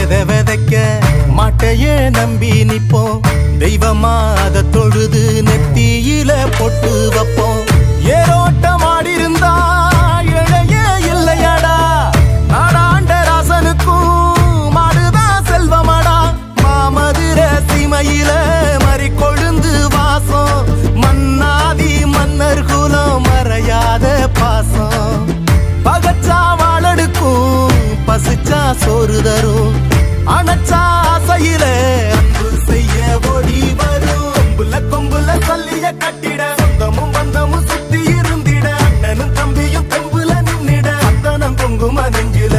விதைக்க மாட்டையே நம்பி நிப்போம். தெய்வமா அத தொழுது நெத்தியில பொட்டு வைப்போம். ஏரோட்டம் ஆடி இருந்தா இழையே இல்லையடா. நாடாண்ட ராசனுக்கும் மாடுதான் செல்வமடா. மாமதுர சீமையில மறி கொழுந்து வாசம். மன்னாதி மன்னர் குலம் மறையாத பாசம். பகச்சா வாழடுக்கும் பசிச்சா சோறு தரும். அணைச்சா ஆசையில அன்பு செய்ய ஓடி வரும். கொம்புல கொம்புல சல்லிய கட்டிட சொந்தமும் பந்தமும் சுத்தி இருந்திட. அண்ணனும் தம்பியும் தெம்புல நின்னிட. அத்தனம் குங்கும நெஞ்சில